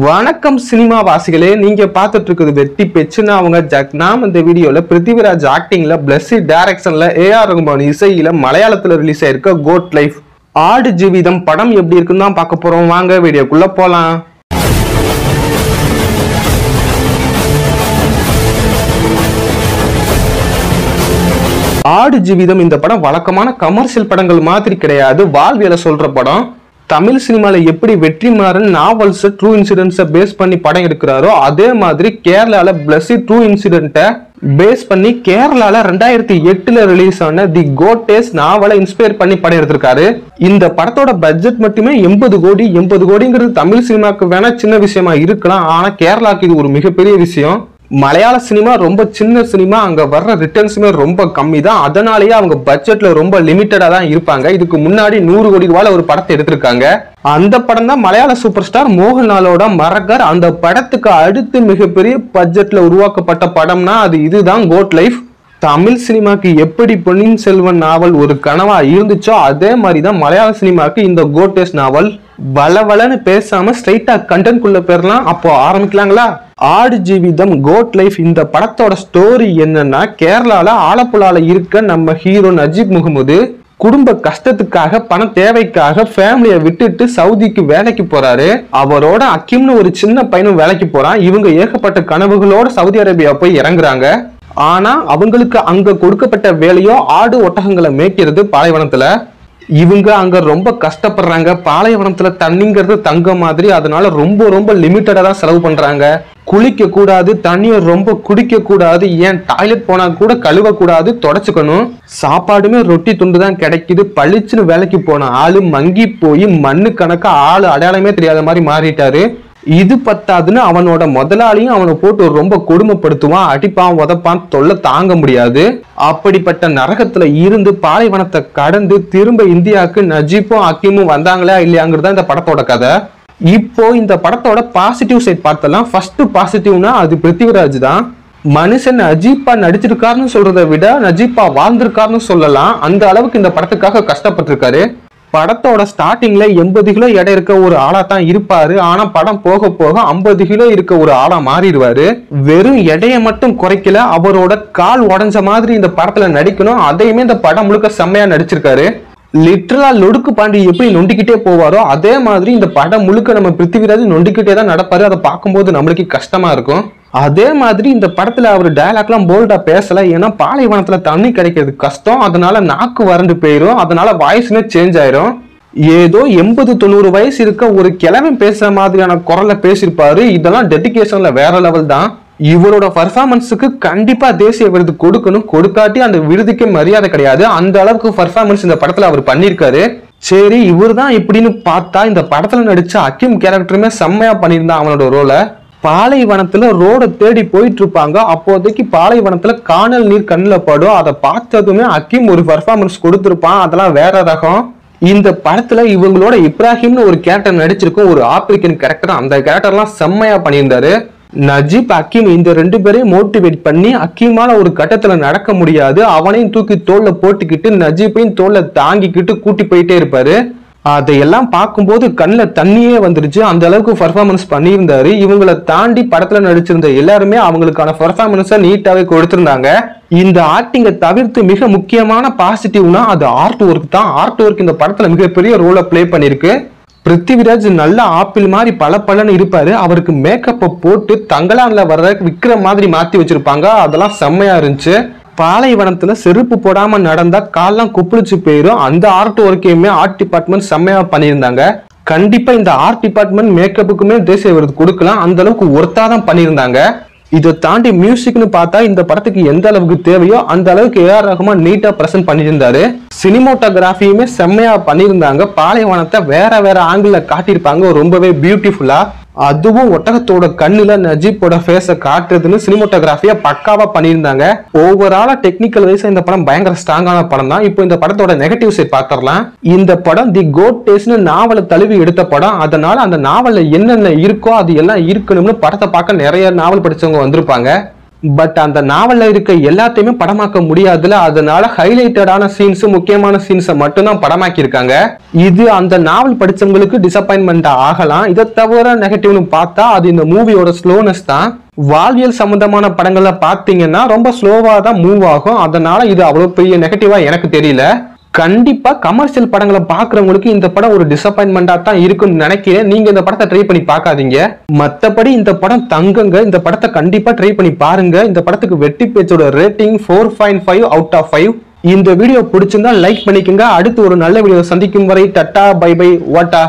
வணக்கம் சினிமா வாசிகளே, நீங்க பார்த்துட்டு இருக்குது வெட்டி பெச்சுன்னா அவங்க ஜாக். நாம் இந்த வீடியோல பிருத்திவிராஜ் ஆக்டிங்ல, பிளஸ்ஸி டைரக்ஷன்ல, ஏஆர் ரகுமான் இசையில மலையாளத்துல ரிலீஸ் ஆயிருக்க கோட் லைஃப் ஆடு ஜீவிதம் படம் எப்படி இருக்குன்னு தான் பார்க்க போறோம். வாங்க வீடியோக்குள்ள போலாம். ஆடு ஜீவிதம் இந்த படம் வழக்கமான கமர்ஷியல் படங்கள் மாதிரி கிடையாது. வாழ்வியலை சொல்ற படம். தமிழ் சினிமால எப்படி வெற்றிமாறன் நாவல்ஸ் ட்ரூ இன்சிடென்ட்ஸை பேஸ் பண்ணி படம் எடுக்கிறாரோ அதே மாதிரி கேரளால பிளஸ்ஸி ட்ரூ இன்சிடென்ட்டை பேஸ் பண்ணி கேரளால 2008 ரிலீஸ் ஆன தி கோட்டேஸ் நாவலை இன்ஸ்பயர் பண்ணி படம் எடுத்திருக்காரு. இந்த படத்தோட பட்ஜெட் மட்டுமே 80 கோடி. 80 கோடிங்கிறது தமிழ் சினிமாக்கு வேணா சின்ன விஷயமா இருக்கலாம், ஆனா கேரளாக்கு இது ஒரு மிகப்பெரிய விஷயம். மலையாள சினிமா ரொம்ப சின்ன சினிமா, அங்க வர்ற ரிட்டர்ன்ஸுமே ரொம்ப கம்மி தான். அதனாலேயே அவங்க பட்ஜெட்ல ரொம்ப லிமிட்டடா தான் இருப்பாங்க. இதுக்கு முன்னாடி 100 கோடி ரூபாய் ஒரு படத்தை எடுத்திருக்காங்க. அந்த படம் தான் மலையாள சூப்பர் ஸ்டார் மோகன்லாலோட மரகர். அந்த படத்துக்கு அடுத்து மிகப்பெரிய பட்ஜெட்ல உருவாக்கப்பட்ட படம்னா அது இதுதான் கோட் லைஃப். தமிழ் சினிமாக்கு எப்படி பொன்னியின் செல்வன் நாவல் ஒரு கனவா இருந்துச்சோ அதே மாதிரிதான் மலையாள சினிமாக்கு இந்த கோட்டேஸ் நாவல். வளவளன்னு பேசாம ஸ்ட்ரைட்டா கண்டென்ட் குள்ள போயிடலாம். அப்போ ஆரம்பிக்கலாங்களா? ஆடு ஜீவிதம் கோட் லைஃப் இந்த படத்தோட ஸ்டோரி என்னன்னா, கேரளால ஆலப்புழால இருக்க நம்ம ஹீரோ நஜீப் முகமது குடும்ப கஷ்டத்துக்காக, பண தேவைக்காக ஃபேமிலியை விட்டுட்டு சவுதிக்கு வேலைக்கு போறாரு. அவரோட அக்கிம்னு ஒரு சின்ன பையனும் வேலைக்கு போறான். இவங்க ஏகப்பட்ட கனவுகளோட சவுதி அரேபியா போய் இறங்குறாங்க. ஆனா அவங்களுக்கு அங்க கொடுக்கப்பட்ட வேலையோ ஆடு ஒட்டகங்களை மேய்க்கிறது பாலைவனத்துல. இவங்க அங்க ரொம்ப கஷ்டப்படுறாங்க. பாலைவனத்துல தண்ணிங்கிறது தங்க மாதிரி, அதனால ரொம்ப ரொம்ப லிமிட்டடா தான் செலவு பண்றாங்க. குளிக்க கூடாது, தண்ணியை ரொம்ப குடிக்க கூடாது, ஏன் டாய்லெட் போனா கூட கழுவ கூடாது, தொடச்சுக்கணும். சாப்பாடுமே ரொட்டி துண்டு தான் கிடைக்குது. பளிச்சுன்னு வேலைக்கு போன ஆளு மங்கி போய் மண்ணு கணக்கா ஆளு அடையாளமே தெரியாத மாதிரி மாறிட்டாரு. இது பத்தாதுன்னு அவனோட முதலாளியும் அவனை போட்டு ரொம்ப கொடுமைப்படுத்துவான், அடிப்பான், உதப்பான், தொல்லை தாங்க முடியாது. அப்படிப்பட்ட நரகத்துல இருந்து பாலைவனத்தை கடந்து திரும்ப இந்தியாவுக்கு நஜீப்பும் அக்கீமும் வந்தாங்களா இல்லையாங்கிறதா இந்த படத்தோட கதை. இப்போ இந்த படத்தோட பாசிட்டிவ் சைட் பார்த்தலாம். ஃபர்ஸ்ட் பாசிட்டிவ்னா அது பிருத்திவிராஜ் தான். மனுஷன் நஜீப்பா நடிச்சிருக்காருன்னு சொல்றதை விட நஜீப்பா வாழ்ந்திருக்காருன்னு சொல்லலாம். அந்த அளவுக்கு இந்த படத்துக்காக கஷ்டப்பட்டிருக்காரு. படத்தோட ஸ்டார்டிங்ல 80 கிலோ எடை இருக்க ஒரு ஆளா தான் இருப்பாரு. ஆனா படம் போக போக 50 கிலோ இருக்க ஒரு ஆளா மாறிடுவாரு. வெறும் எடையை மட்டும் குறைக்கல, அவரோட கால் உடஞ்ச மாதிரி இந்த படத்துல நடிக்கணும். அதையுமே இந்த படம் முழுக்க செம்மையா நடிச்சிருக்காரு. லிட்டரலா லொடுக்கு பாண்டி எப்படி நொண்டிக்கிட்டே போவாரோ அதே மாதிரி இந்த படம் முழுக்க நம்ம பிருத்திவிராஜ் நொண்டிக்கிட்டே தான் நடப்பாரு. அதை பார்க்கும்போது நம்மளுக்கு கஷ்டமா இருக்கும். அதே மாதிரி இந்த படத்துல அவர் டயலாக்லாம் போல்டா பேசல. ஏன்னா பாலைவனத்துல தண்ணி கிடைக்கிறது கஷ்டம், அதனால நாக்கு வறண்டு போயிரும், அதனால வாய்ஸ்மே சேஞ்ச் ஆயிரும். ஏதோ 80-90 வயசு இருக்க ஒரு கிழவன் பேசுற மாதிரியான குரல்ல பேசியிருப்பாரு. இதெல்லாம் டெடிகேஷன்ல வேற லெவல் தான். இவரோட பர்ஃபார்மன்ஸுக்கு கண்டிப்பா தேசிய விருது கொடுக்கணும். கொடுக்காட்டி அந்த விருதுக்கு மரியாதை கிடையாது. அந்த அளவுக்கு பர்ஃபார்மன்ஸ் இந்த படத்துல அவர் பண்ணியிருக்காரு. சரி, இவர் தான் இப்படின்னு பார்த்தா இந்த படத்துல நடிச்ச அக்கிம் கேரக்டருமே செம்மையா பண்ணியிருந்தான் அவனோட ரோலை. பாலைவனத்துல ரோட தேடி போயிட்டு இருப்பாங்க. அப்போதைக்கு பாலைவனத்துல காணல் நீர் கண்ணில் படும். அதை பார்த்ததுமே அக்கிம் ஒரு பர்ஃபார்மன்ஸ் கொடுத்திருப்பான். அதெல்லாம் வேற ரகம். இந்த படத்துல இவங்களோட இப்ராஹிம்னு ஒரு கேரக்டர் நடிச்சிருக்கும், ஒரு ஆப்பிரிக்கன் கேரக்டர். அந்த கேரக்டர்லாம் செம்மையா பண்ணியிருந்தாரு. நஜீப் அக்கீம் இந்த 2 பேரையும் மோட்டிவேட் பண்ணி அக்கீமால ஒரு கட்டத்துல நடக்க முடியாது, அவனையும் தூக்கி தோல்ல போட்டுக்கிட்டு நஜீப்பையும் தோல்ல தாங்கிக்கிட்டு கூட்டி போயிட்டே இருப்பாரு. அதையெல்லாம் பார்க்கும்போது கண்ணில் தண்ணியே வந்துருச்சு. அந்த அளவுக்கு பர்ஃபார்மன்ஸ் பண்ணியிருந்தாரு. இவங்களை தாண்டி படத்துல நடிச்சிருந்த எல்லாருமே அவங்களுக்கான பர்ஃபார்மன்ஸை நீட்டாவே கொடுத்திருந்தாங்க. இந்த ஆக்டிங்கை தவிர்த்து மிக முக்கியமான பாசிட்டிவ்னா அது ஆர்ட் ஒர்க் தான். ஆர்ட் ஒர்க் இந்த படத்துல மிகப்பெரிய ரோலை பிளே பண்ணிருக்கு. பிருத்திவிராஜ் நல்ல ஆப்பிள் மாதிரி பளபளன்னு இருப்பாரு. அவருக்கு மேக்கப்பை போட்டு தங்கலான்ல வர்ற விக்கிற மாதிரி மாத்தி வச்சிருப்பாங்க. அதெல்லாம் செம்மையா இருந்துச்சு. பாலைவனத்துல செருப்பு போடாம நடந்தா கால்லாம் குப்பிளிச்சு போயிரும். அந்த ஆர்ட் ஒர்க்கையுமே ஆர்ட் டிபார்ட்மெண்ட் செம்மையா பண்ணியிருந்தாங்க. கண்டிப்பா இந்த ஆர்ட் டிபார்ட்மெண்ட் மேக்கப்புக்குமே தேசிய விருது கொடுக்கலாம். அந்த அளவுக்கு ஒர்த்தாதான் பண்ணியிருந்தாங்க. இதை தாண்டி மியூசிக்னு பார்த்தா இந்த படத்துக்கு எந்த அளவுக்கு தேவையோ அந்த அளவுக்கு ஏஆர் ரகுமான் நீட்டா பிரசன்ட் பண்ணியிருந்தாரு. சினிமோட்டோகிராஃபியுமே செம்மையா பண்ணியிருந்தாங்க. பாலைவனத்தை வேற வேற ஆங்கிள் காட்டியிருப்பாங்க ரொம்பவே பியூட்டிஃபுல்லா. அதுவும் ஒட்டகத்தோட கண்ணுல நஜீப்போட ஃபேஸை காட்டுறதுன்னு சினிமோட்டோகிராஃபியா பக்காவா பண்ணியிருந்தாங்க. ஓவராலா டெக்னிக்கல் வைஸா இந்த படம் பயங்கர ஸ்ட்ராங்கான படம் தான். இப்போ இந்த படத்தோட நெகட்டிவ் சைட் பார்த்துடலாம். இந்த படம் தி கோட் டேஸ்னு நாவலை தழுவி எடுத்த படம். அதனால அந்த நாவல்ல என்னென்ன இருக்கோ அது எல்லாம் இருக்கணும்னு படத்தை பார்க்க நிறைய நாவல் படிச்சவங்க வந்திருப்பாங்க. பட் அந்த நாவல்ல இருக்க எல்லாத்தையுமே படமாக்க முடியாதுல, அதனால ஹைலைட்டடான சீன்ஸ், முக்கியமான சீன்ஸை மட்டும்தான் படமாக்கி இருக்காங்க. இது அந்த நாவல் படிச்சவங்களுக்கு டிசப்பாயின்மெண்ட் ஆகலாம். இதை தவிர நெகட்டிவ்னு பார்த்தா அது இந்த மூவியோட ஸ்லோனஸ் தான். வாழ்வியல் சம்பந்தமான படங்களை பார்த்தீங்கன்னா ரொம்ப ஸ்லோவா தான் மூவ் ஆகும். அதனால இது அவ்வளவு பெரிய நெகட்டிவா எனக்கு தெரியல. கண்டிப்பா கமர்ஷியல் படங்களை பாக்குறவங்களுக்கு இந்த படம் ஒரு டிசப்பாயின்மெண்டா தான் இருக்கும்னு நினைக்கிறேன். நீங்க இந்த படத்தை ட்ரை பண்ணி பார்க்காதீங்க. மத்தபடி இந்த படம் தங்குங்க. இந்த படத்தை கண்டிப்பா ட்ரை பண்ணி பாருங்க. இந்த படத்துக்கு வெற்றி பேச்சோட ரேட்டிங் 4.5 அவுட் ஆஃப் 5. இந்த வீடியோ பிடிச்சிருந்தா லைக் பண்ணிக்கோங்க. அடுத்து ஒரு நல்ல வீடியோ சந்திக்கும் வரை டட்டா பை பை வாட்டா.